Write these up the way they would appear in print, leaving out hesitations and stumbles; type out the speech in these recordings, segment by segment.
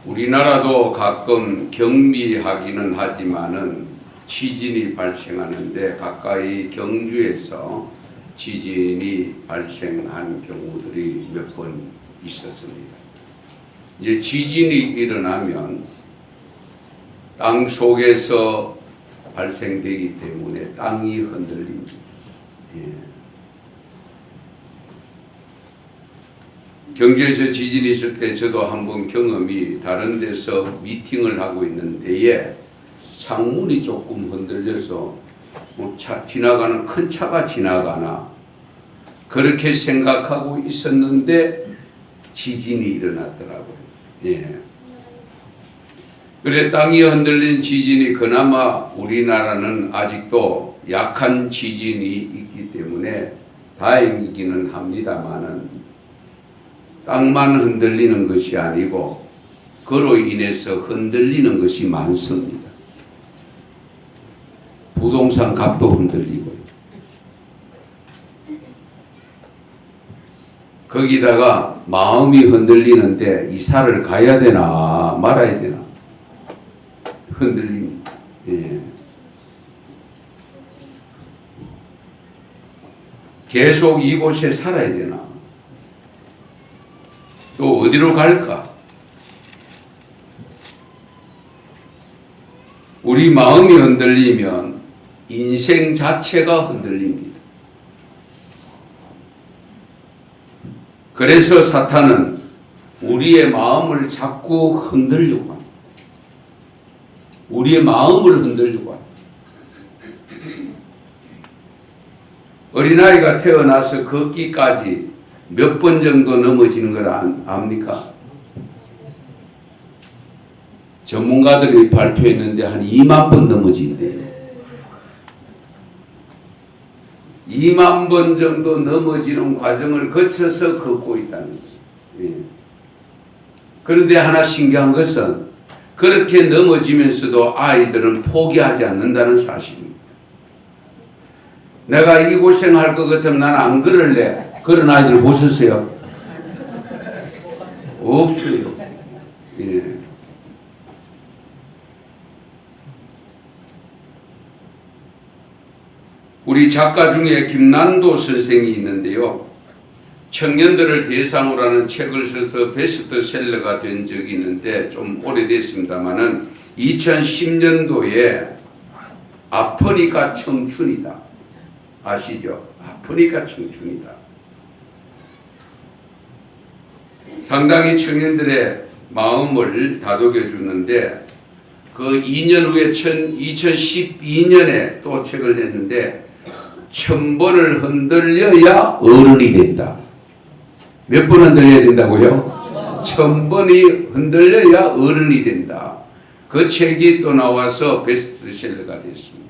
우리나라도 가끔 경미하기는 하지만은 지진이 발생하는데 가까이 경주에서 지진이 발생한 경우들이 몇 번 있었습니다. 이제 지진이 일어나면 땅 속에서 발생되기 때문에 땅이 흔들립니다. 경주에서 지진이 있을 때 저도 한번 경험이 다른 데서 미팅을 하고 있는 데에 창문이 조금 흔들려서 뭐 지나가는 큰 차가 지나가나 그렇게 생각하고 있었는데 지진이 일어났더라고요. 그래 땅이 흔들린 지진이 그나마 우리나라는 아직도 약한 지진이 있기 때문에 다행이기는 합니다만은 땅만 흔들리는 것이 아니고 그로 인해서 흔들리는 것이 많습니다. 부동산 값도 흔들리고요. 거기다가 마음이 흔들리는데 이사를 가야 되나 말아야 되나 흔들립니다. 계속 이곳에 살아야 되나 또 어디로 갈까? 우리 마음이 흔들리면 인생 자체가 흔들립니다. 그래서 사탄은 우리의 마음을 자꾸 흔들려고 합니다. 우리의 마음을 흔들려고 합니다. 어린아이가 태어나서 걷기까지 몇 번 정도 넘어지는 걸 압니까? 전문가들이 발표했는데 한 2만 번 넘어진대요. 2만 번 정도 넘어지는 과정을 거쳐서 걷고 있다는 거죠. 그런데 하나 신기한 것은 그렇게 넘어지면서도 아이들은 포기하지 않는다는 사실입니다. 내가 이 고생할 것 같으면 난 안 그럴래. 그런 아이들 보셨어요? 없어요. 우리 작가 중에 김난도 선생이 있는데요. 청년들을 대상으로 하는 책을 써서 베스트셀러가 된 적이 있는데 좀 오래됐습니다만은 2010년도에 아프니까 청춘이다. 아시죠? 아프니까 청춘이다. 상당히 청년들의 마음을 다독여 주는데 그 2년 후에 2012년에 또 책을 냈는데 1000번을 흔들려야 어른이 된다. 몇 번 흔들려야 된다고요? 1000번이 흔들려야 어른이 된다. 그 책이 또 나와서 베스트셀러가 됐습니다.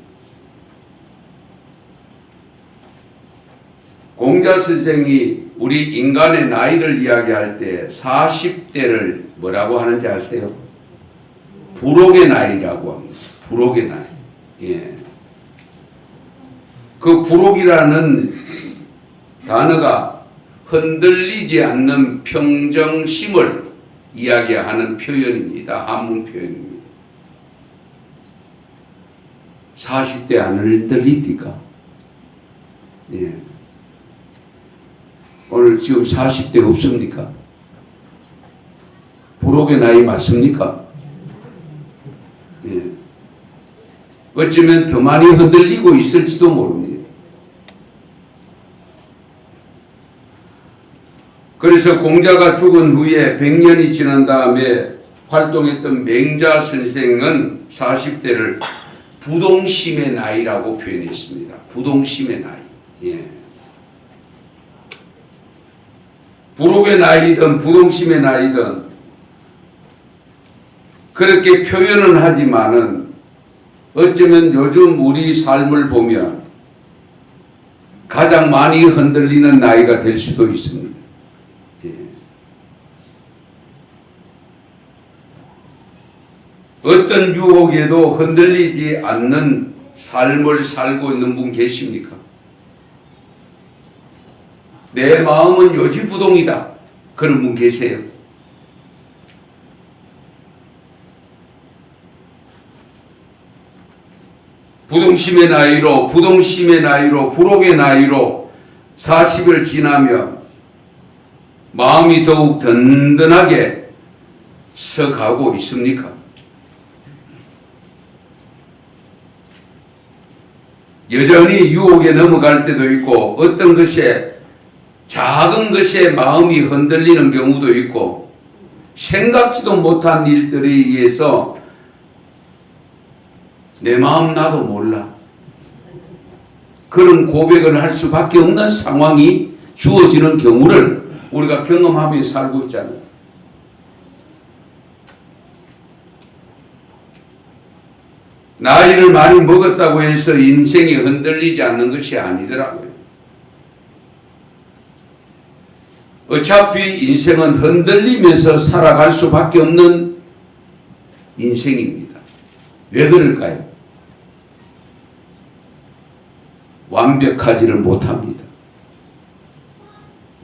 공자 선생이 우리 인간의 나이를 이야기할 때 40대를 뭐라고 하는지 아세요? 부록의 나이라고 합니다. 부록의 나이. 그 부록이라는 단어가 흔들리지 않는 평정심을 이야기하는 표현입니다. 한문 표현입니다. 40대 안 흔들립니까? 오늘 지금 40대 없습니까? 부록의 나이 맞습니까? 어쩌면 더 많이 흔들리고 있을지도 모릅니다. 그래서 공자가 죽은 후에 100년이 지난 다음에 활동했던 맹자 선생은 40대를 부동심의 나이라고 표현했습니다. 부동심의 나이. 부록의 나이든 부동심의 나이든 그렇게 표현은 하지만은 어쩌면 요즘 우리 삶을 보면 가장 많이 흔들리는 나이가 될 수도 있습니다. 어떤 유혹에도 흔들리지 않는 삶을 살고 있는 분 계십니까? 내 마음은 요지부동이다. 그런 분 계세요? 부동심의 나이로 부록의 나이로 40을 지나며 마음이 더욱 든든하게 서가고 있습니까? 여전히 유혹에 넘어갈 때도 있고 어떤 것에 작은 것에 마음이 흔들리는 경우도 있고 생각지도 못한 일들에 의해서 내 마음 나도 몰라 그런 고백을 할 수밖에 없는 상황이 주어지는 경우를 우리가 경험하며 살고 있잖아요. 나이를 많이 먹었다고 해서 인생이 흔들리지 않는 것이 아니더라고요. 어차피 인생은 흔들리면서 살아갈 수밖에 없는 인생입니다. 왜 그럴까요? 완벽하지를 못합니다.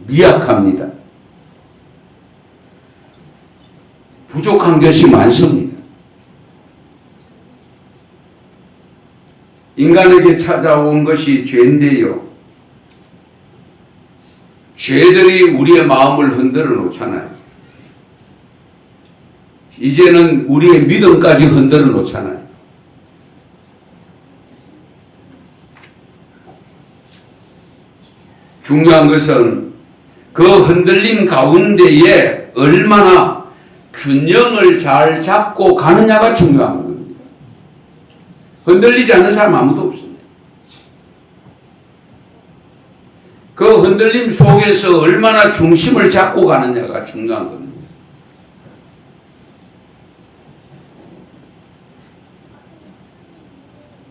미약합니다. 부족한 것이 많습니다. 인간에게 찾아온 것이 죄인데요. 죄들이 우리의 마음을 흔들어 놓잖아요. 이제는 우리의 믿음까지 흔들어 놓잖아요. 중요한 것은 그 흔들림 가운데에 얼마나 균형을 잘 잡고 가느냐가 중요한 겁니다. 흔들리지 않는 사람 아무도 없습니다. 그 흔들림 속에서 얼마나 중심을 잡고 가느냐가 중요한 겁니다.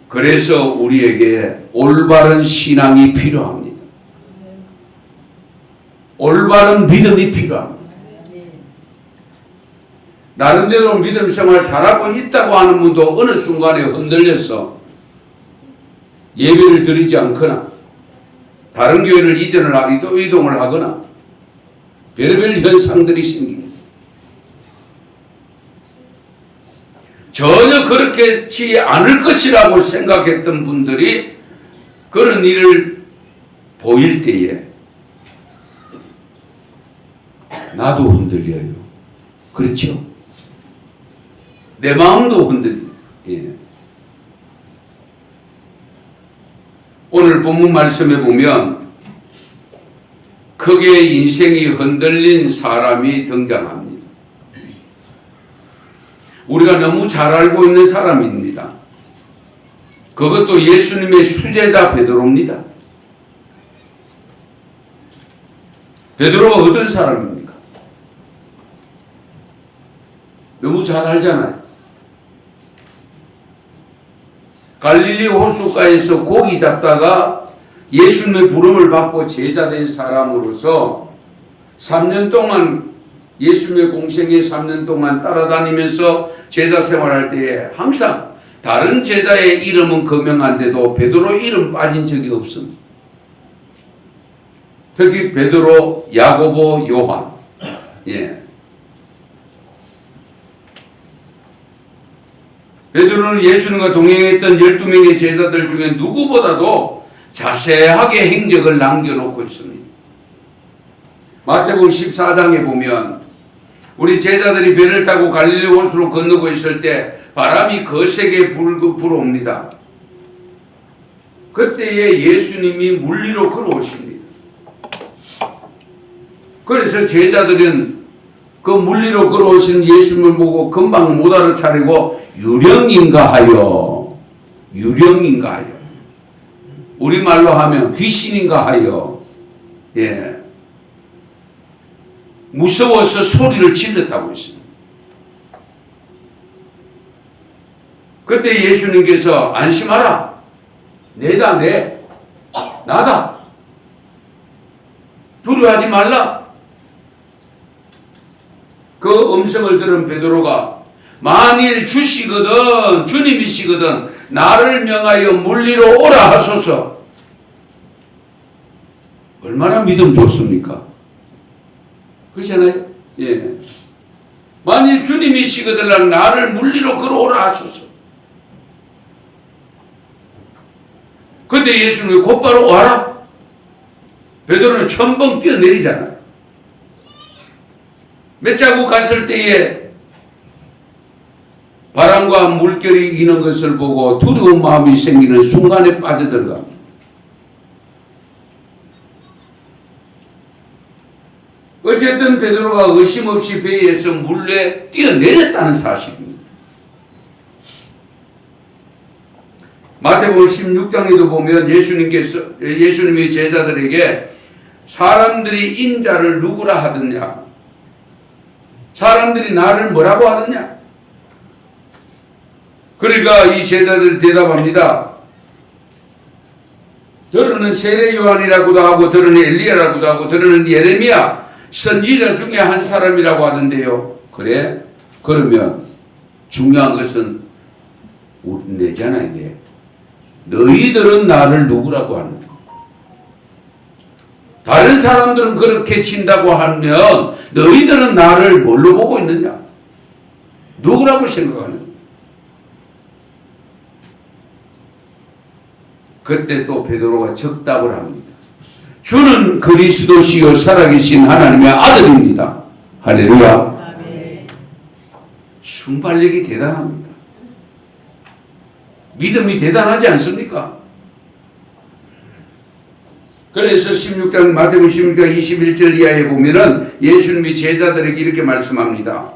그래서 우리에게 올바른 신앙이 필요합니다. 올바른 믿음이 필요합니다. 나름대로 믿음 생활 잘하고 있다고 하는 분도 어느 순간에 흔들려서 예배를 드리지 않거나 다른 교회를 이동을 하거나 별의별 현상들이 생깁니다. 전혀 그렇지 않을 것이라고 생각했던 분들이 그런 일을 보일 때에 나도 흔들려요. 그렇죠? 내 마음도 흔들려요. 예. 오늘 본문 말씀에 보면 크게 인생이 흔들린 사람이 등장합니다. 우리가 너무 잘 알고 있는 사람입니다. 그것도 예수님의 수제자 베드로입니다. 베드로가 어떤 사람입니까? 너무 잘 알잖아요. 갈릴리 호숫가에서 고기 잡다가 예수님의 부름을 받고 제자된 사람으로서 3년 동안 예수님의 공생에 3년 동안 따라다니면서 제자 생활할 때에 항상 다른 제자의 이름은 거명한데도 베드로 이름 빠진 적이 없습니다. 특히 베드로, 야고보, 요한. 예. 베드로는 예수님과 동행했던 12명의 제자들 중에 누구보다도 자세하게 행적을 남겨놓고 있습니다. 마태복음 14장에 보면 우리 제자들이 배를 타고 갈릴리 호수로 건너고 있을 때 바람이 거세게 불어옵니다. 그때에 예수님이 물리로 걸어오십니다. 그래서 제자들은 그 물리로 걸어오신 예수님을 보고 금방 못 알아차리고 유령인가 하여 우리말로 하면 귀신인가 하여 예 무서워서 소리를 질렀다고 했습니다. 그때 예수님께서 안심하라 내다 나다 두려워하지 말라. 그 음성을 들은 베드로가 만일 주님이시거든 나를 명하여 물리로 오라 하소서. 얼마나 믿음 좋습니까? 그렇잖아요. 예. 만일 주님이시거든 나를 물리로 걸어오라 하소서. 그때 예수님이 곧바로 와라. 베드로는 첨벙 뛰어내리잖아요. 몇 자국 갔을 때에 바람과 물결이 이는 것을 보고 두려운 마음이 생기는 순간에 빠져들어갑니다. 어쨌든 베드로가 의심 없이 배에서 물에 뛰어내렸다는 사실입니다. 마태복음 16장에도 보면 예수님이 제자들에게 사람들이 인자를 누구라 하느냐, 사람들이 나를 뭐라고 하느냐. 그러니까 이 제자들이 대답합니다. 더러는 세례 요한이라고도 하고, 더러는 엘리야라고도 하고, 더러는 예레미야 선지자 중에 한 사람이라고 하던데요. 그래? 그러면 중요한 것은 내잖아요. 내. 너희들은 나를 누구라고 하느냐? 다른 사람들은 그렇게 친다고 하면 너희들은 나를 뭘로 보고 있느냐? 누구라고 생각하느냐? 그때 또 베드로가 적답을 합니다. 주는 그리스도시요 살아계신 하나님의 아들입니다. 할렐루야. 순발력이 대단합니다. 믿음이 대단하지 않습니까? 그래서 16장 마태복음 16장 21절 이하에 보면은 예수님이 제자들에게 이렇게 말씀합니다.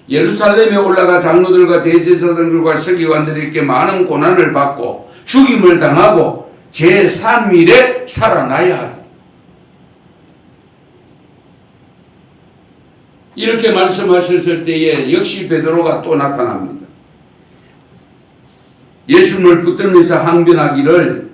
예루살렘에 올라가 장로들과 대제사장들과 서기관들에게 많은 고난을 받고 죽임을 당하고 제3일에 살아나야 하리. 이렇게 말씀하셨을 때에 역시 베드로가 또 나타납니다. 예수님을 붙들면서 항변하기를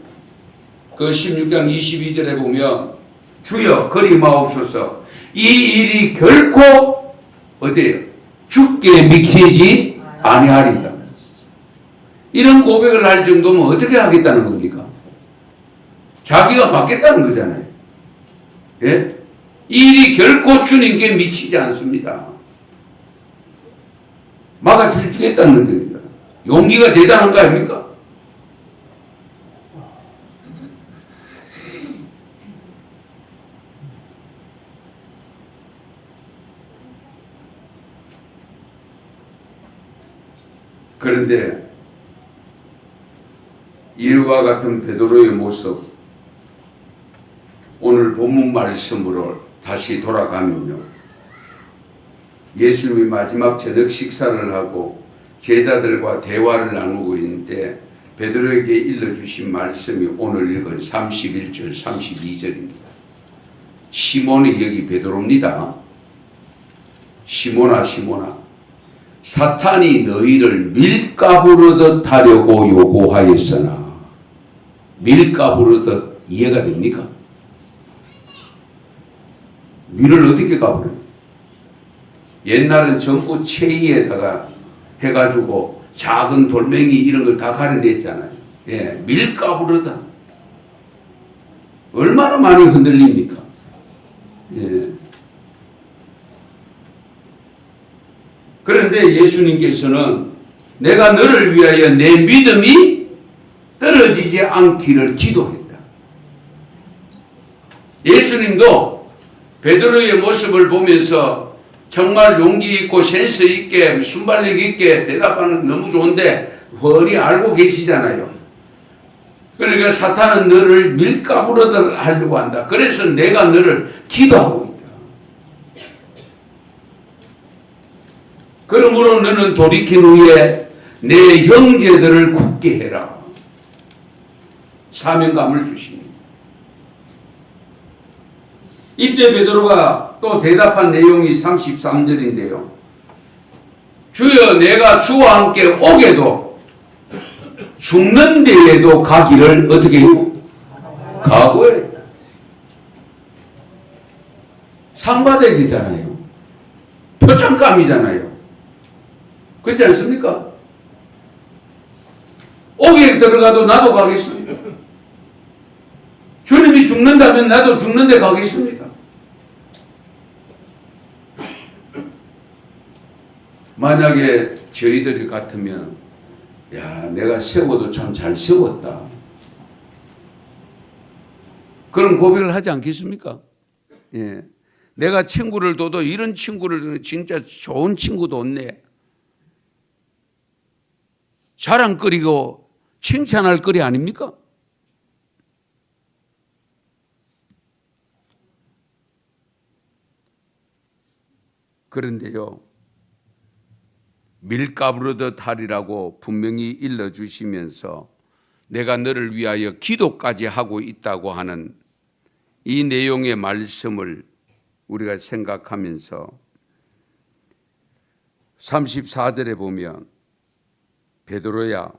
그 16장 22절에 보면 주여 그리 마옵소서 이 일이 결코 어때요? 죽게 믿기지 아니하리다. 이런 고백을 할 정도면 어떻게 하겠다는 겁니까? 자기가 받겠다는 거잖아요. 예? 이 일이 결코 주님께 미치지 않습니다. 막아주겠다는 겁니다. 용기가 대단한 거 아닙니까? 그런데 이와 같은 베드로의 모습, 오늘 본문 말씀으로 다시 돌아가면요. 예수님이 마지막 저녁 식사를 하고 제자들과 대화를 나누고 있는데 베드로에게 일러주신 말씀이 오늘 읽은 31절, 32절입니다. 시몬이 여기 베드로입니다. 시몬아, 시몬아. 사탄이 너희를 밀가부르듯 하려고 요구하였으나 밀가부르듯 이해가 됩니까? 밀을 어떻게 가부려요? 옛날은 전부 체이에다가 해가지고 작은 돌멩이 이런 걸 다 가려냈잖아요. 예, 밀가부르다. 얼마나 많이 흔들립니까? 예. 그런데 예수님께서는 내가 너를 위하여 내 믿음이 떨어지지 않기를 기도했다. 예수님도 베드로의 모습을 보면서 정말 용기 있고 센스 있게 순발력 있게 대답하는 건 너무 좋은데 훤히 알고 계시잖아요. 그러니까 사탄은 너를 밀가부르듯 하려고 한다. 그래서 내가 너를 기도하고 있다. 그러므로 너는 돌이킨 후에 내 형제들을 굳게 해라. 사명감을 주십니다. 이때 베드로가 또 대답한 내용이 33절인데요. 주여 내가 주와 함께 오게도 죽는 데에도 가기를 어떻게 해요? 각오했다. 상 받아야 되잖아요. 표창감이잖아요. 그렇지 않습니까? 옥에 들어가도 나도 가겠습니다. 주님이 죽는다면 나도 죽는데 가겠습니다. 만약에 저희들이 같으면 야 내가 세워도 참 잘 세웠다. 그런 고백을 하지 않겠습니까? 예. 내가 친구를 둬도 이런 친구를 진짜 좋은 친구도 없네. 자랑거리고 칭찬할 거리 아닙니까? 그런데요, 밀가루르듯 하리라고 분명히 일러주시면서 내가 너를 위하여 기도까지 하고 있다고 하는 이 내용의 말씀을 우리가 생각하면서 34절에 보면 베드로야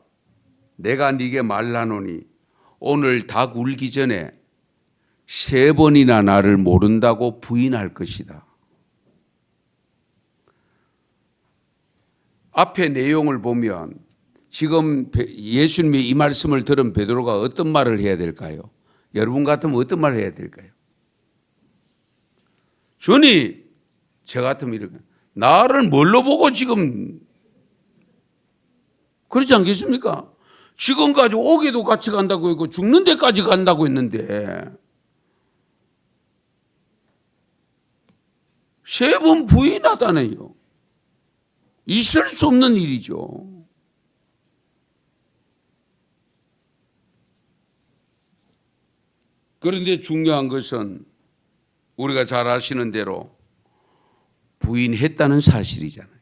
내가 네게 말하노니 오늘 닭 울기 전에 3번이나 나를 모른다고 부인할 것이다. 앞에 내용을 보면 지금 예수님의 이 말씀을 들은 베드로가 어떤 말을 해야 될까요? 여러분 같으면 어떤 말을 해야 될까요? 주님, 저 같으면 이렇게 나를 뭘로 보고 지금 그렇지 않겠습니까? 지금까지 오게도 같이 간다고 했고 죽는 데까지 간다고 했는데 3번 부인하다네요. 있을 수 없는 일이죠. 그런데 중요한 것은 우리가 잘 아시는 대로 부인했다는 사실이잖아요.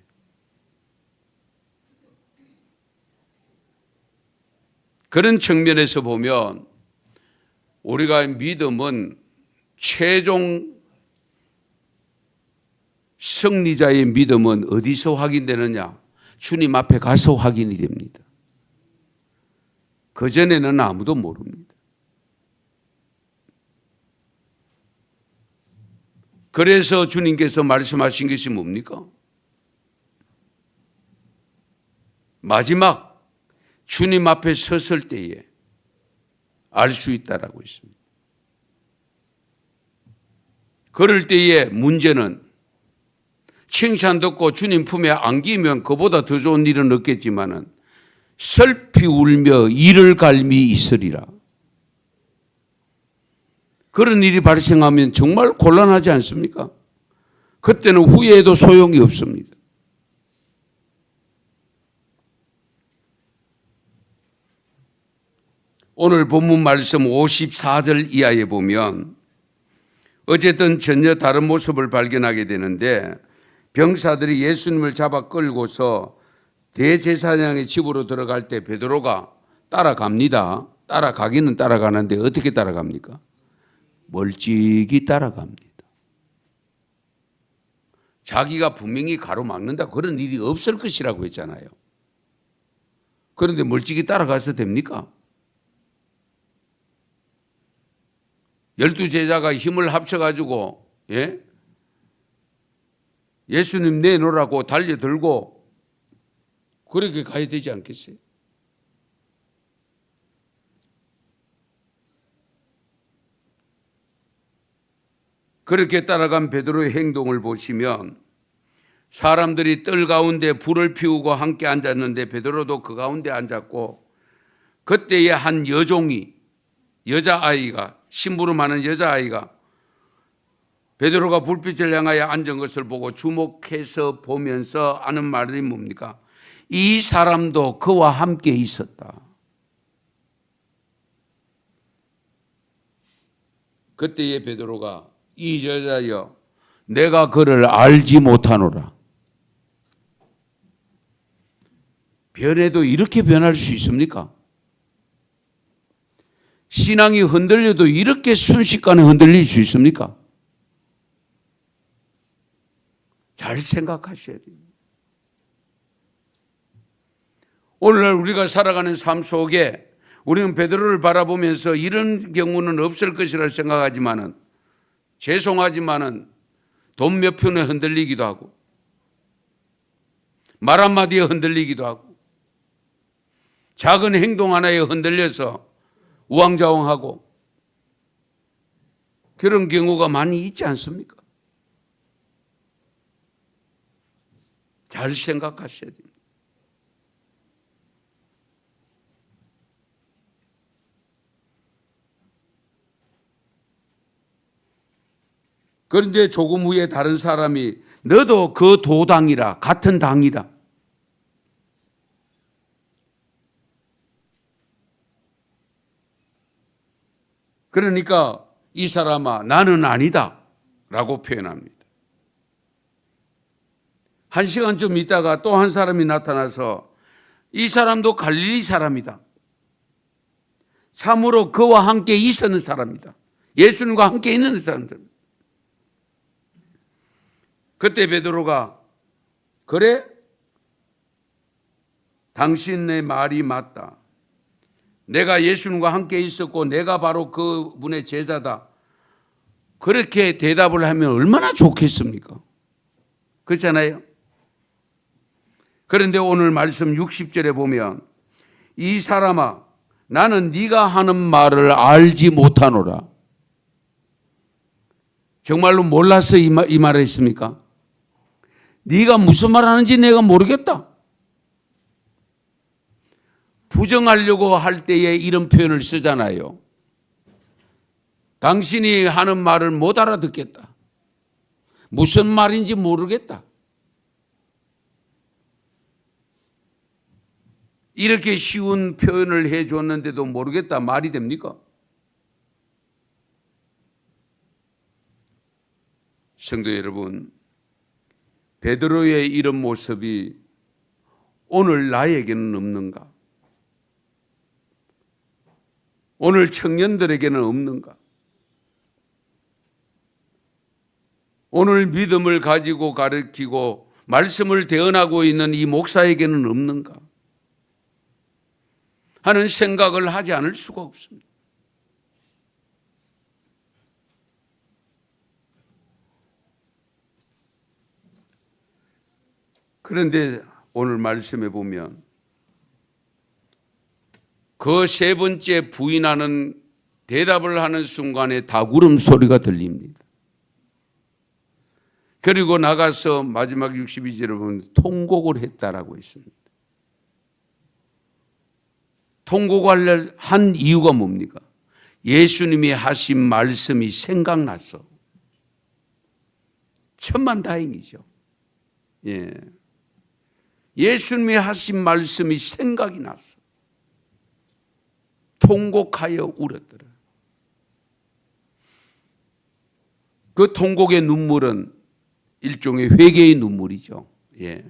그런 측면에서 보면 우리가 믿음은 최종 승리자의 믿음은 어디서 확인되느냐? 주님 앞에 가서 확인이 됩니다. 그전에는 아무도 모릅니다. 그래서 주님께서 말씀하신 것이 뭡니까? 마지막 주님 앞에 섰을 때에 알 수 있다라고 했습니다. 그럴 때의 문제는 칭찬 듣고 주님 품에 안기면 그보다 더 좋은 일은 없겠지만은 슬피 울며 이를 갈미 있으리라. 그런 일이 발생하면 정말 곤란하지 않습니까? 그때는 후회해도 소용이 없습니다. 오늘 본문 말씀 54절 이하에 보면 어쨌든 전혀 다른 모습을 발견하게 되는데 병사들이 예수님을 잡아 끌고서 대제사장의 집으로 들어갈 때 베드로가 따라갑니다. 따라가기는 따라가는데 어떻게 따라갑니까? 멀찍이 따라갑니다. 자기가 분명히 가로막는다 그런 일이 없을 것이라고 했잖아요. 그런데 멀찍이 따라가서 됩니까? 12제자가 힘을 합쳐가지고 예수님 내놓으라고 달려들고 그렇게 가야 되지 않겠어요? 그렇게 따라간 베드로의 행동을 보시면 사람들이 뜰 가운데 불을 피우고 함께 앉았는데 베드로도 그 가운데 앉았고 그때에 한 여종이 여자아이가 심부름하는 여자아이가 베드로가 불빛을 향하여 앉은 것을 보고 주목해서 보면서 하는 말이 뭡니까? 이 사람도 그와 함께 있었다. 그때에 베드로가 이 여자여 내가 그를 알지 못하노라. 변해도 이렇게 변할 수 있습니까? 신앙이 흔들려도 이렇게 순식간에 흔들릴 수 있습니까? 잘 생각하셔야 됩니다. 오늘날 우리가 살아가는 삶 속에 우리는 베드로를 바라보면서 이런 경우는 없을 것이라 생각하지만은 죄송하지만은 돈 몇 푼에 흔들리기도 하고 말 한마디에 흔들리기도 하고 작은 행동 하나에 흔들려서 우왕좌왕하고 그런 경우가 많이 있지 않습니까? 잘 생각하셔야 됩니다. 그런데 조금 후에 다른 사람이 너도 그 도당이라, 같은 당이라. 그러니까 이 사람아 나는 아니다 라고 표현합니다. 한 시간 좀 있다가 또 한 사람이 나타나서 이 사람도 갈릴리 사람이다. 참으로 그와 함께 있었는 사람이다. 예수님과 함께 있는 사람들. 그때 베드로가 그래? 당신의 말이 맞다. 내가 예수님과 함께 있었고 내가 바로 그분의 제자다. 그렇게 대답을 하면 얼마나 좋겠습니까? 그렇잖아요. 그런데 오늘 말씀 60절에 보면 이 사람아 나는 네가 하는 말을 알지 못하노라. 정말로 몰라서 이 말을 했습니까? 네가 무슨 말 하는지 내가 모르겠다. 부정하려고 할 때에 이런 표현을 쓰잖아요. 당신이 하는 말을 못 알아듣겠다. 무슨 말인지 모르겠다. 이렇게 쉬운 표현을 해줬는데도 모르겠다 말이 됩니까? 성도 여러분, 베드로의 이런 모습이 오늘 나에게는 없는가? 오늘 청년들에게는 없는가? 오늘 믿음을 가지고 가르치고 말씀을 대언하고 있는 이 목사에게는 없는가? 하는 생각을 하지 않을 수가 없습니다. 그런데 오늘 말씀에 보면 그 세 번째 부인하는 대답을 하는 순간에 다구름 소리가 들립니다. 그리고 나가서 마지막 62절에 보면 통곡을 했다라고 있습니다. 통곡을 한 이유가 뭡니까? 예수님이 하신 말씀이 생각났어. 천만다행이죠. 예. 예수님이 하신 말씀이 생각이 났어. 통곡하여 울었더라. 그 통곡의 눈물은 일종의 회개의 눈물이죠. 예.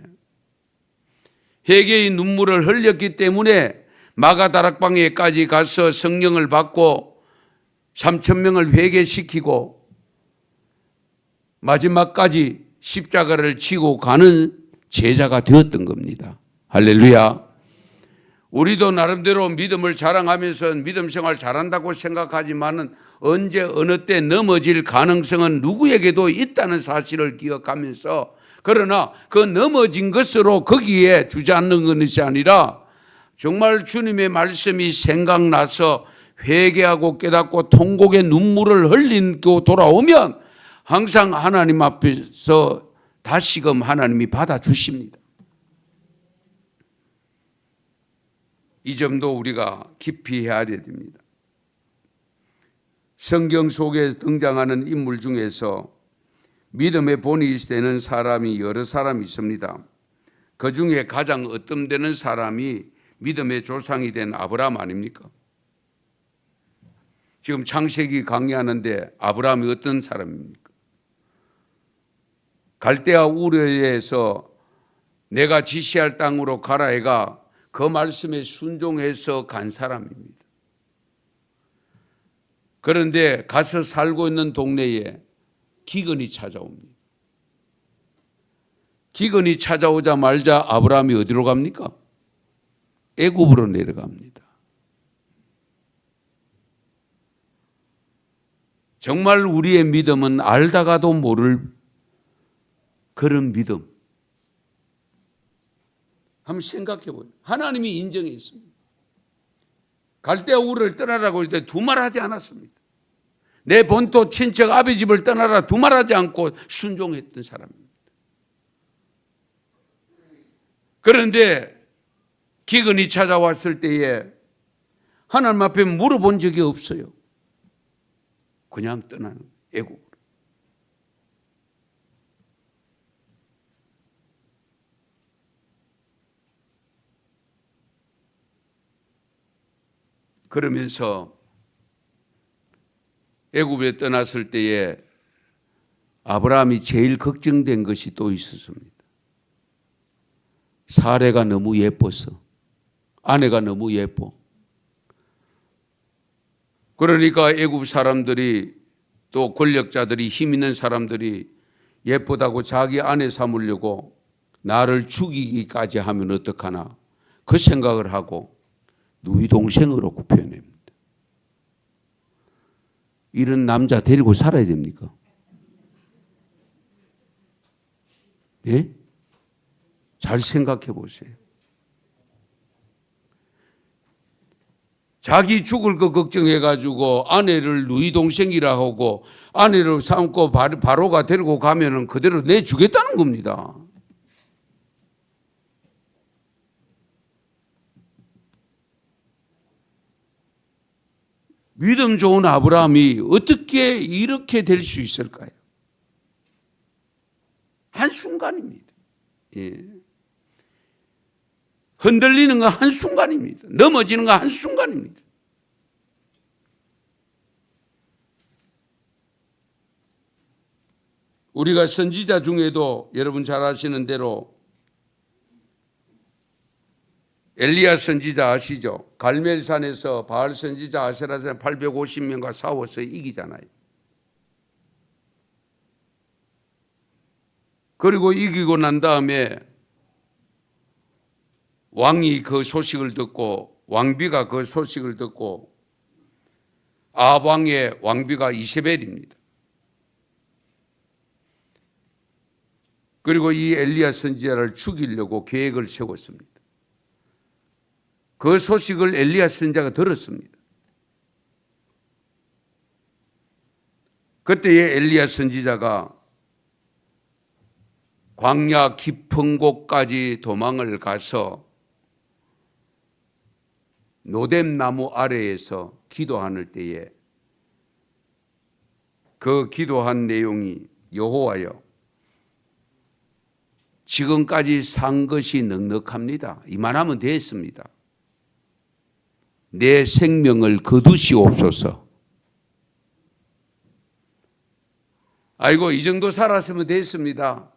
회개의 눈물을 흘렸기 때문에 마가다락방에까지 가서 성령을 받고 3,000명을 회개시키고 마지막까지 십자가를 지고 가는 제자가 되었던 겁니다. 할렐루야. 우리도 나름대로 믿음을 자랑하면서 믿음 생활 잘한다고 생각하지만은 언제 어느 때 넘어질 가능성은 누구에게도 있다는 사실을 기억하면서 그러나 그 넘어진 것으로 거기에 주저앉는 것이 아니라 정말 주님의 말씀이 생각나서 회개하고 깨닫고 통곡의 눈물을 흘리고 돌아오면 항상 하나님 앞에서 다시금 하나님이 받아주십니다. 이 점도 우리가 깊이 헤아려야 됩니다. 성경 속에 등장하는 인물 중에서 믿음의 본이 되는 사람이 여러 사람이 있습니다. 그 중에 가장 으뜸되는 사람이 믿음의 조상이 된 아브라함 아닙니까? 지금 창세기 강의하는데 아브라함이 어떤 사람입니까? 갈대아 우르에서 내가 지시할 땅으로 가라 해가 그 말씀에 순종해서 간 사람입니다. 그런데 가서 살고 있는 동네에 기근이 찾아옵니다. 기근이 찾아오자마자 아브라함이 어디로 갑니까? 애굽으로 내려갑니다. 정말 우리의 믿음은 알다가도 모를 그런 믿음. 한번 생각해 보세요. 하나님이 인정했습니다. 갈대아 우르를 떠나라고 할 때 두말하지 않았습니다. 내 본토 친척 아비 집을 떠나라 두말하지 않고 순종했던 사람입니다. 그런데 기근이 찾아왔을 때에 하나님 앞에 물어본 적이 없어요. 그냥 떠나는 애국으로. 그러면서 애굽에 떠났을 때에 아브라함이 제일 걱정된 것이 또 있었습니다. 사레가 너무 예뻐서, 아내가 너무 예뻐. 그러니까 애굽 사람들이, 또 권력자들이, 힘 있는 사람들이 예쁘다고 자기 아내 삼으려고 나를 죽이기까지 하면 어떡하나, 그 생각을 하고 누이 동생으로 표현합니다. 이런 남자 데리고 살아야 됩니까? 예? 잘 생각해 보세요. 자기 죽을 거 걱정해가지고 아내를 누이 동생이라 하고 아내를 삼고 바로가 데리고 가면은 그대로 내주겠다는 겁니다. 믿음 좋은 아브라함이 어떻게 이렇게 될 수 있을까요? 한순간입니다. 예. 흔들리는 건 한순간입니다. 넘어지는 건 한순간입니다. 우리가 선지자 중에도 여러분 잘 아시는 대로 엘리야 선지자 아시죠? 갈멜산에서 바알 선지자 아세라산 850명과 싸워서 이기잖아요. 그리고 이기고 난 다음에 왕이 그 소식을 듣고, 왕비가 그 소식을 듣고, 아합왕의 왕비가 이세벨입니다. 그리고 이 엘리야 선지자를 죽이려고 계획을 세웠습니다. 그 소식을 엘리야 선지자가 들었습니다. 그때에 엘리야 선지자가 광야 깊은 곳까지 도망을 가서 노뎀나무 아래에서 기도하는 때에 그 기도한 내용이 여호와여, 지금까지 산 것이 넉넉합니다. 이만하면 됐습니다. 내 생명을 거두시옵소서. 아이고, 이 정도 살았으면 됐습니다.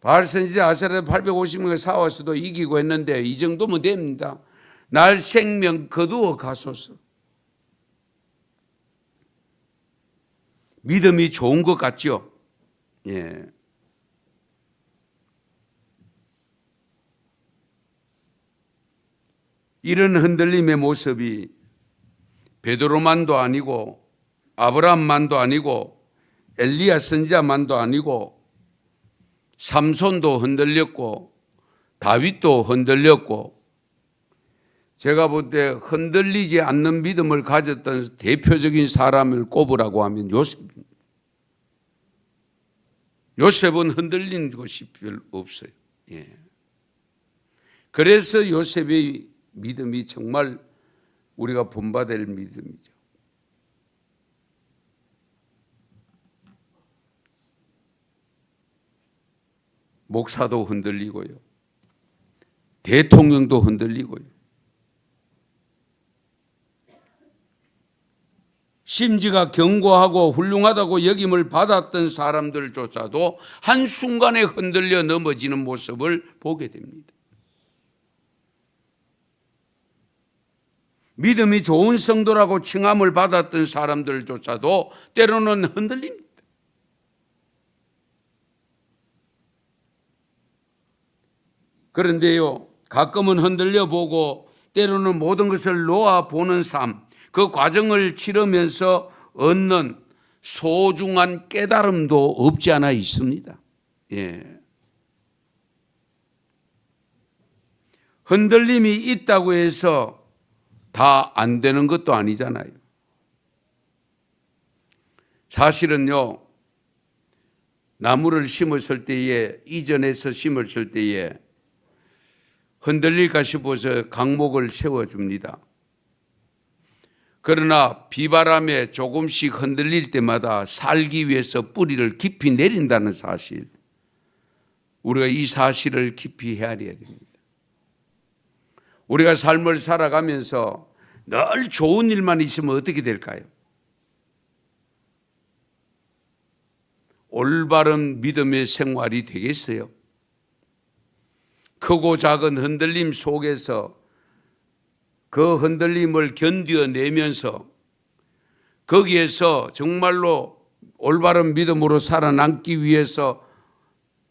바알 선지자 아세라 850명을 싸워서도 이기고 했는데 이 정도면 됩니다. 날 생명 거두어 가소서. 믿음이 좋은 것 같죠? 예. 이런 흔들림의 모습이 베드로만도 아니고 아브라함만도 아니고 엘리야 선지자만도 아니고 삼손도 흔들렸고 다윗도 흔들렸고, 제가 볼 때 흔들리지 않는 믿음을 가졌던 대표적인 사람을 꼽으라고 하면 요셉입니다. 요셉은 흔들린 것이 별로 없어요. 예. 그래서 요셉의 믿음이 정말 우리가 본받을 믿음이죠. 목사도 흔들리고요. 대통령도 흔들리고요. 심지가 견고하고 훌륭하다고 여김을 받았던 사람들조차도 한순간에 흔들려 넘어지는 모습을 보게 됩니다. 믿음이 좋은 성도라고 칭함을 받았던 사람들조차도 때로는 흔들립니다. 그런데요, 가끔은 흔들려 보고 때로는 모든 것을 놓아보는 삶, 그 과정을 치르면서 얻는 소중한 깨달음도 없지 않아 있습니다. 예. 흔들림이 있다고 해서 다 안 되는 것도 아니잖아요. 사실은요, 나무를 심었을 때에, 이전에서 심었을 때에 흔들릴까 싶어서 강목을 세워줍니다. 그러나 비바람에 조금씩 흔들릴 때마다 살기 위해서 뿌리를 깊이 내린다는 사실, 우리가 이 사실을 깊이 헤아려야 됩니다. 우리가 삶을 살아가면서 늘 좋은 일만 있으면 어떻게 될까요? 올바른 믿음의 생활이 되겠어요? 크고 작은 흔들림 속에서 그 흔들림을 견뎌내면서 거기에서 정말로 올바른 믿음으로 살아남기 위해서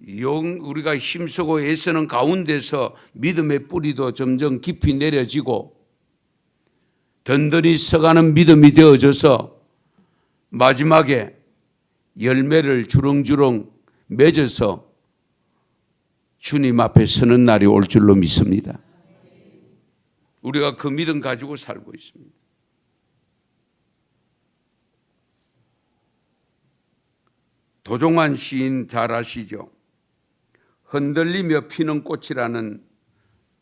우리가 힘쓰고 애쓰는 가운데서 믿음의 뿌리도 점점 깊이 내려지고 든든히 서가는 믿음이 되어져서 마지막에 열매를 주렁주렁 맺어서 주님 앞에 서는 날이 올 줄로 믿습니다. 우리가 그 믿음 가지고 살고 있습니다. 도종환 시인 잘 아시죠? 흔들리며 피는 꽃이라는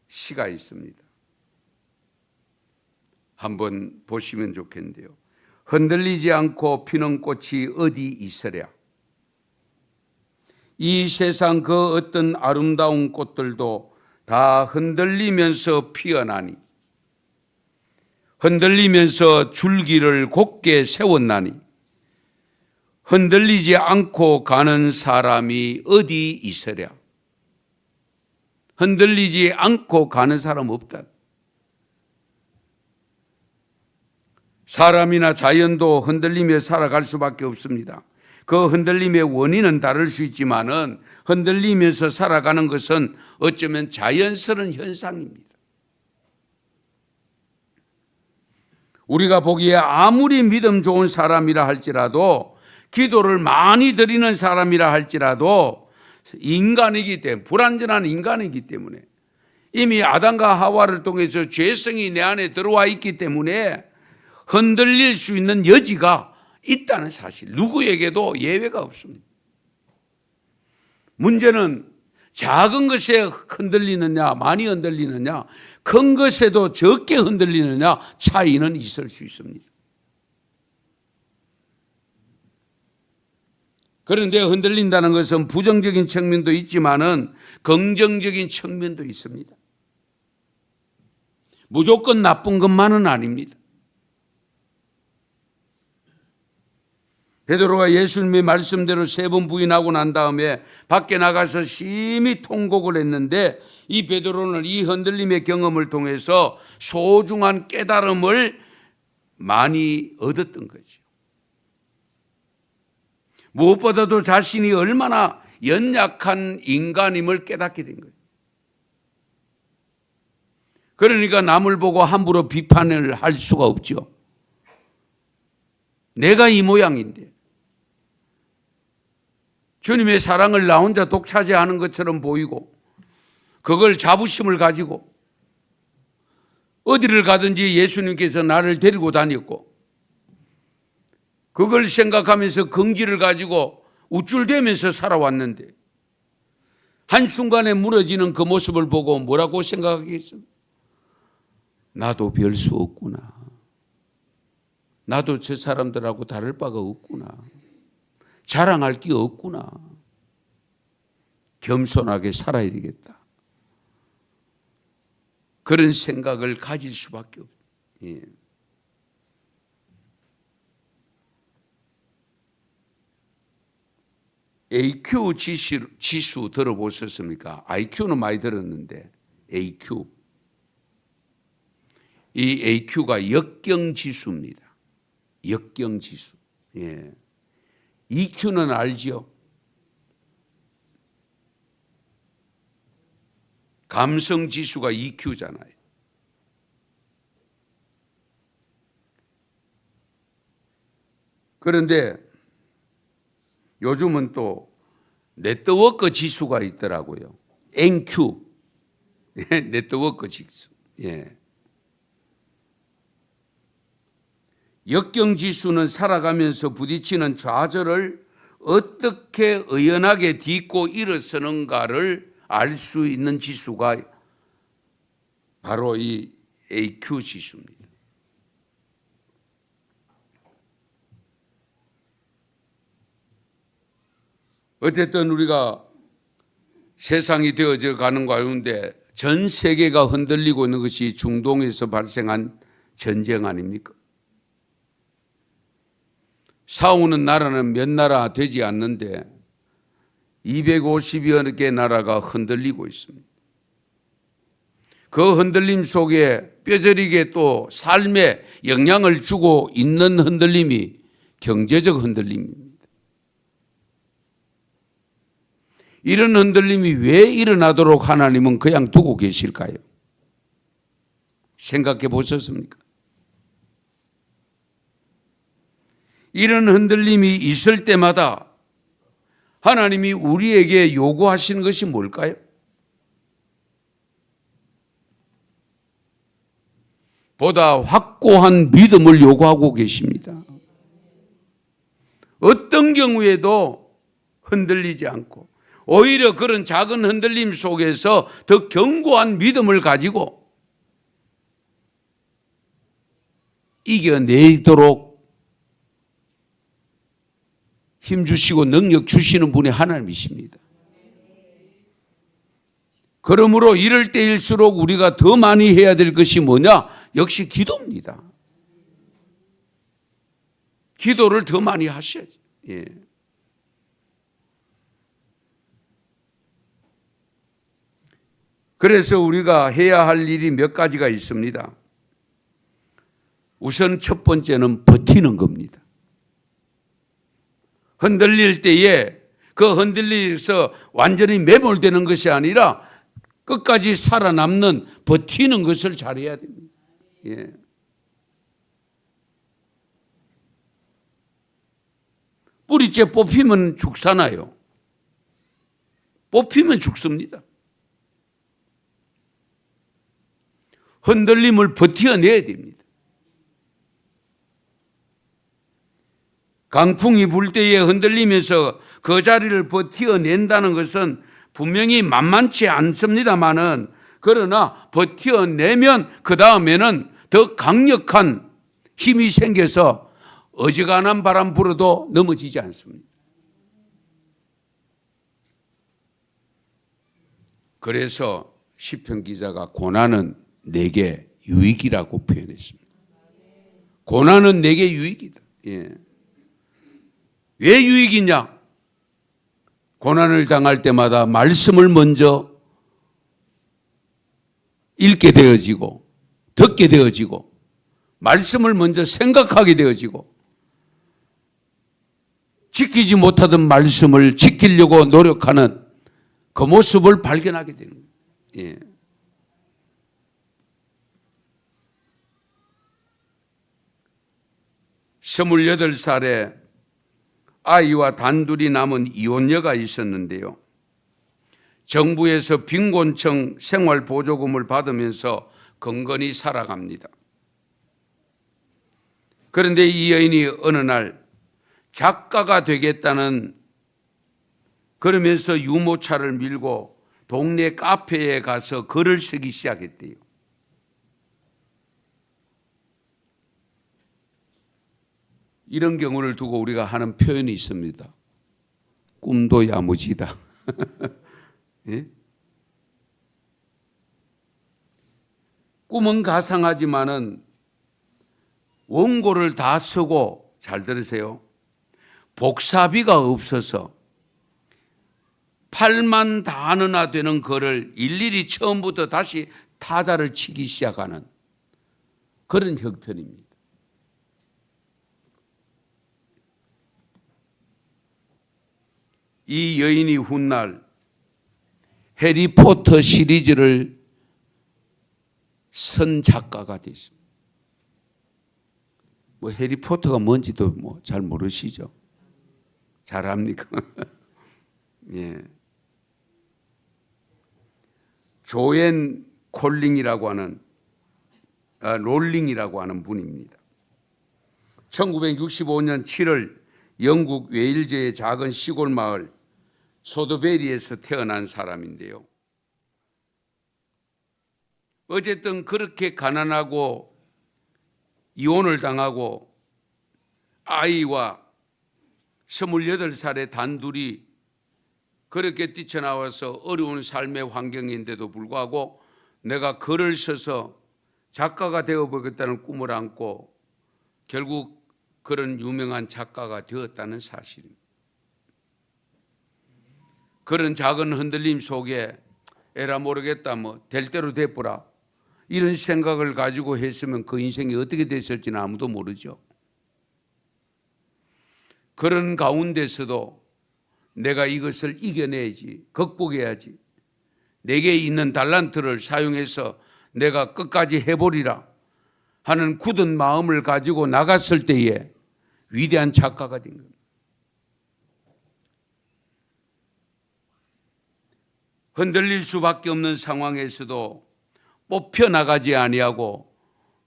시가 있습니다. 한번 보시면 좋겠는데요. 흔들리지 않고 피는 꽃이 어디 있으랴. 이 세상 그 어떤 아름다운 꽃들도 다 흔들리면서 피어나니 흔들리면서 줄기를 곧게 세웠나니 흔들리지 않고 가는 사람이 어디 있으랴. 흔들리지 않고 가는 사람 없다. 사람이나 자연도 흔들리며 살아갈 수밖에 없습니다. 그 흔들림의 원인은 다를 수 있지만은 흔들리면서 살아가는 것은 어쩌면 자연스러운 현상입니다. 우리가 보기에 아무리 믿음 좋은 사람이라 할지라도 기도를 많이 드리는 사람이라 할지라도 인간이기 때문에 불완전한 인간이기 때문에 이미 아담과 하와를 통해서 죄성이 내 안에 들어와 있기 때문에 흔들릴 수 있는 여지가 있다는 사실. 누구에게도 예외가 없습니다. 문제는 작은 것에 흔들리느냐, 많이 흔들리느냐, 큰 것에도 적게 흔들리느냐 차이는 있을 수 있습니다. 그런데 흔들린다는 것은 부정적인 측면도 있지만은 긍정적인 측면도 있습니다. 무조건 나쁜 것만은 아닙니다. 베드로가 예수님의 말씀대로 3번 부인하고 난 다음에 밖에 나가서 심히 통곡을 했는데 이 베드로는 이 흔들림의 경험을 통해서 소중한 깨달음을 많이 얻었던 거죠. 무엇보다도 자신이 얼마나 연약한 인간임을 깨닫게 된 거예요. 그러니까 남을 보고 함부로 비판을 할 수가 없죠. 내가 이 모양인데 주님의 사랑을 나 혼자 독차지하는 것처럼 보이고 그걸 자부심을 가지고 어디를 가든지 예수님께서 나를 데리고 다녔고 그걸 생각하면서 긍지를 가지고 우쭐대면서 살아왔는데 한순간에 무너지는 그 모습을 보고 뭐라고 생각하겠습니까? 나도 별 수 없구나. 나도 저 사람들하고 다를 바가 없구나. 자랑할 게 없구나. 겸손하게 살아야 되겠다. 그런 생각을 가질 수밖에 없어요. 예. AQ 지수 들어보셨습니까? IQ는 많이 들었는데 AQ. 이 AQ가 역경지수입니다. 역경지수. 예. EQ는 알지요? 감성지수가 EQ잖아요. 그런데 요즘은 또 네트워크 지수가 있더라고요. NQ. 네트워크 지수. 예. 역경지수는 살아가면서 부딪히는 좌절을 어떻게 의연하게 딛고 일어서는가를 알 수 있는 지수가 바로 이 AQ 지수입니다. 어쨌든 우리가 세상이 되어져 가는 가운데 전 세계가 흔들리고 있는 것이 중동에서 발생한 전쟁 아닙니까? 싸우는 나라는 몇 나라 되지 않는데 250여 개 나라가 흔들리고 있습니다. 그 흔들림 속에 뼈저리게 또 삶에 영향을 주고 있는 흔들림이 경제적 흔들림입니다. 이런 흔들림이 왜 일어나도록 하나님은 그냥 두고 계실까요? 생각해 보셨습니까? 이런 흔들림이 있을 때마다 하나님이 우리에게 요구하시는 것이 뭘까요? 보다 확고한 믿음을 요구하고 계십니다. 어떤 경우에도 흔들리지 않고 오히려 그런 작은 흔들림 속에서 더 견고한 믿음을 가지고 이겨내도록 힘주시고 능력 주시는 분이 하나님이십니다. 그러므로 이럴 때일수록 우리가 더 많이 해야 될 것이 뭐냐? 역시 기도입니다. 기도를 더 많이 하셔야죠. 예. 그래서 우리가 해야 할 일이 몇 가지가 있습니다. 우선 첫 번째는 버티는 겁니다. 흔들릴 때에 그 흔들리면서 완전히 매몰되는 것이 아니라 끝까지 살아남는 버티는 것을 잘해야 됩니다. 예. 뿌리째 뽑히면 죽잖아요. 뽑히면 죽습니다. 흔들림을 버텨내야 됩니다. 강풍이 불 때에 흔들리면서 그 자리를 버텨낸다는 것은 분명히 만만치 않습니다만은 그러나 버텨내면 그 다음에는 더 강력한 힘이 생겨서 어지간한 바람 불어도 넘어지지 않습니다. 그래서 시편 기자가 고난은 내게 유익이라고 표현했습니다. 고난은 내게 유익이다. 예. 왜 유익이냐? 고난을 당할 때마다 말씀을 먼저 읽게 되어지고 듣게 되어지고 말씀을 먼저 생각하게 되어지고 지키지 못하던 말씀을 지키려고 노력하는 그 모습을 발견하게 되는 거예요. 예. 스물여덟 살에 아이와 단둘이 남은 이혼녀가 있었는데요. 정부에서 빈곤층 생활보조금을 받으면서 건건히 살아갑니다. 그런데 이 여인이 어느 날 작가가 되겠다는 그러면서 유모차를 밀고 동네 카페에 가서 글을 쓰기 시작했대요. 이런 경우를 두고 우리가 하는 표현이 있습니다. 꿈도 야무지다. 예? 꿈은 가상하지만은 원고를 다 쓰고 잘 들으세요. 복사비가 없어서 팔만 단어나 되는 글을 일일이 처음부터 다시 타자를 치기 시작하는 그런 형편입니다. 이 여인이 훗날 해리포터 시리즈를 쓴 작가가 됐습니다. 뭐 해리포터가 뭔지도 뭐 잘 모르시죠? 잘 압니까? 예. 조앤 콜링이라고 하는 롤링이라고 하는 분입니다. 1965년 7월 영국 웨일즈의 작은 시골 마을 소드베리에서 태어난 사람인데요. 어쨌든 그렇게 가난하고 이혼을 당하고 아이와 28살의 단둘이 그렇게 뛰쳐나와서 어려운 삶의 환경인데도 불구하고 내가 글을 써서 작가가 되어보겠다는 꿈을 안고 결국 그런 유명한 작가가 되었다는 사실입니다. 그런 작은 흔들림 속에 에라 모르겠다, 될 대로 돼보라, 이런 생각을 가지고 했으면 그 인생이 어떻게 됐을지는 아무도 모르죠. 그런 가운데서도 내가 이것을 이겨내야지, 극복해야지, 내게 있는 달란트를 사용해서 내가 끝까지 해보리라 하는 굳은 마음을 가지고 나갔을 때에 위대한 작가가 된 겁니다. 흔들릴 수밖에 없는 상황에서도 뽑혀나가지 아니하고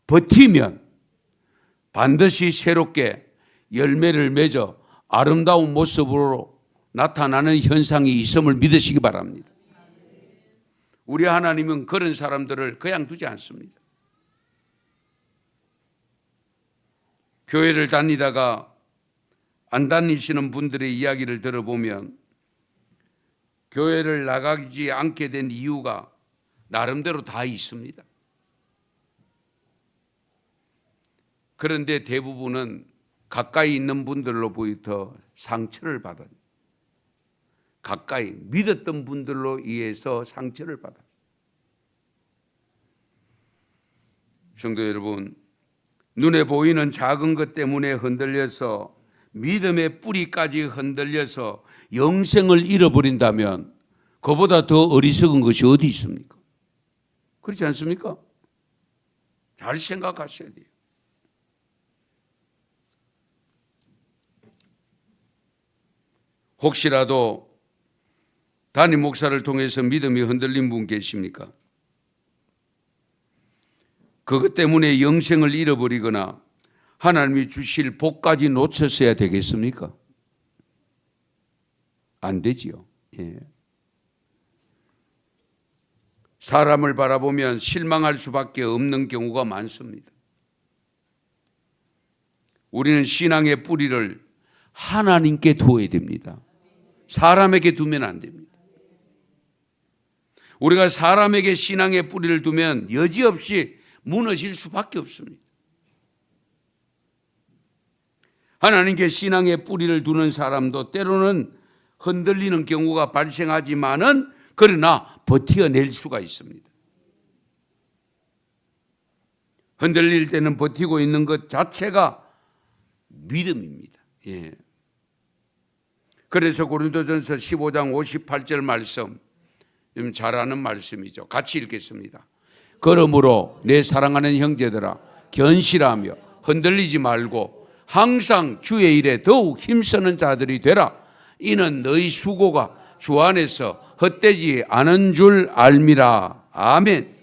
버티면 반드시 새롭게 열매를 맺어 아름다운 모습으로 나타나는 현상이 있음을 믿으시기 바랍니다. 우리 하나님은 그런 사람들을 그냥 두지 않습니다. 교회를 다니다가 안 다니시는 분들의 이야기를 들어보면 교회를 나가지 않게 된 이유가 나름대로 다 있습니다. 그런데 대부분은 가까이 있는 분들로부터 상처를 받아요. 가까이 믿었던 분들로 의해서 상처를 받아요. 성도 여러분, 눈에 보이는 작은 것 때문에 흔들려서 믿음의 뿌리까지 흔들려서 영생을 잃어버린다면 그보다 더 어리석은 것이 어디 있습니까? 그렇지 않습니까? 잘 생각하셔야 돼요. 혹시라도 담임 목사를 통해서 믿음이 흔들린 분 계십니까? 그것 때문에 영생을 잃어버리거나 하나님이 주실 복까지 놓쳤어야 되겠습니까? 안 되지요. 예. 사람을 바라보면 실망할 수밖에 없는 경우가 많습니다. 우리는 신앙의 뿌리를 하나님께 두어야 됩니다. 사람에게 두면 안 됩니다. 우리가 사람에게 신앙의 뿌리를 두면 여지없이 무너질 수밖에 없습니다. 하나님께 신앙의 뿌리를 두는 사람도 때로는 흔들리는 경우가 발생하지만은 그러나 버텨낼 수가 있습니다. 흔들릴 때는 버티고 있는 것 자체가 믿음입니다. 예. 그래서 고린도전서 15장 58절 말씀, 좀 잘 아는 말씀이죠. 같이 읽겠습니다. 그러므로 내 사랑하는 형제들아, 견실하며 흔들리지 말고 항상 주의 일에 더욱 힘쓰는 자들이 되라. 이는 너희 수고가 주 안에서 헛되지 않은 줄 알미라. 아멘.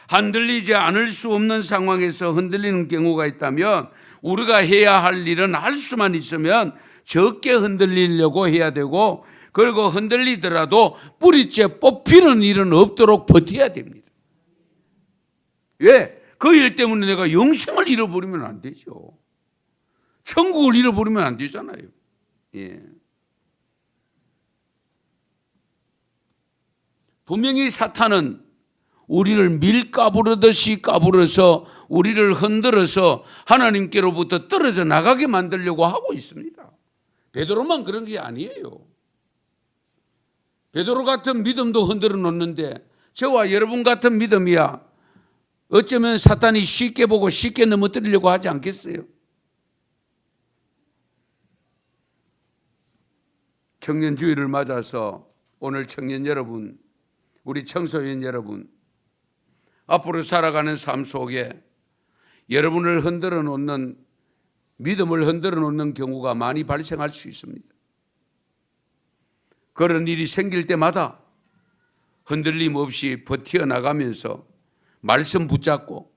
흔들리지 않을 수 없는 상황에서 흔들리는 경우가 있다면 우리가 해야 할 일은 할 수만 있으면 적게 흔들리려고 해야 되고, 그리고 흔들리더라도 뿌리째 뽑히는 일은 없도록 버텨야 됩니다. 왜? 그 일 때문에 내가 영생을 잃어버리면 안 되죠. 천국을 잃어버리면 안 되잖아요. 예. 분명히 사탄은 우리를 밀 까부르듯이 까부러서 우리를 흔들어서 하나님께로부터 떨어져 나가게 만들려고 하고 있습니다. 베드로만 그런 게 아니에요. 베드로 같은 믿음도 흔들어 놓는데 저와 여러분 같은 믿음이야 어쩌면 사탄이 쉽게 보고 쉽게 넘어뜨리려고 하지 않겠어요? 청년주의를 맞아서 오늘 청년 여러분, 우리 청소년 여러분, 앞으로 살아가는 삶 속에 여러분을 흔들어 놓는, 믿음을 흔들어 놓는 경우가 많이 발생할 수 있습니다. 그런 일이 생길 때마다 흔들림 없이 버텨나가면서 말씀 붙잡고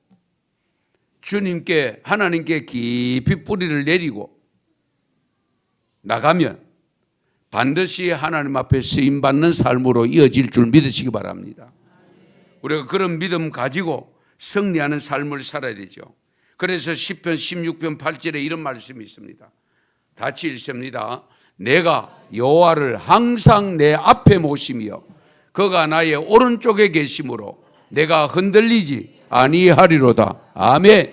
주님께, 하나님께 깊이 뿌리를 내리고 나가면 반드시 하나님 앞에 쓰임받는 삶으로 이어질 줄 믿으시기 바랍니다. 우리가 그런 믿음 가지고 승리하는 삶을 살아야 되죠. 그래서 시편 16편 8절에 이런 말씀이 있습니다. 같이 읽습니다. 내가 여호와를 항상 내 앞에 모시며 그가 나의 오른쪽에 계심으로 내가 흔들리지 아니하리로다. 아멘.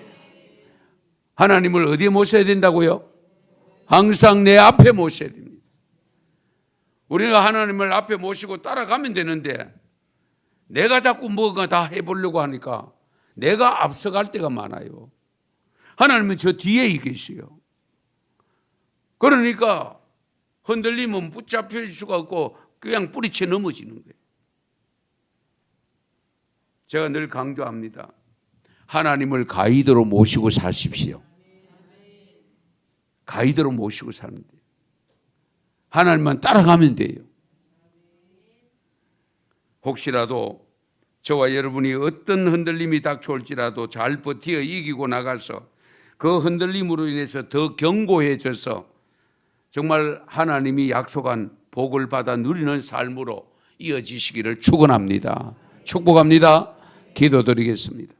하나님을 어디에 모셔야 된다고요? 항상 내 앞에 모셔야 됩니다. 우리가 하나님을 앞에 모시고 따라가면 되는데 내가 자꾸 뭐가 다 해보려고 하니까 내가 앞서갈 때가 많아요. 하나님은 저 뒤에 계세요. 그러니까 흔들리면 붙잡힐 수가 없고 그냥 뿌리채 넘어지는 거예요. 제가 늘 강조합니다. 하나님을 가이드로 모시고 사십시오. 가이드로 모시고 사는 돼요. 하나님만 따라가면 돼요. 혹시라도 저와 여러분이 어떤 흔들림이 닥쳐올지라도 잘 버티어 이기고 나가서 그 흔들림으로 인해서 더 견고해져서 정말 하나님이 약속한 복을 받아 누리는 삶으로 이어지시기를 축원합니다. 축복합니다. 기도드리겠습니다.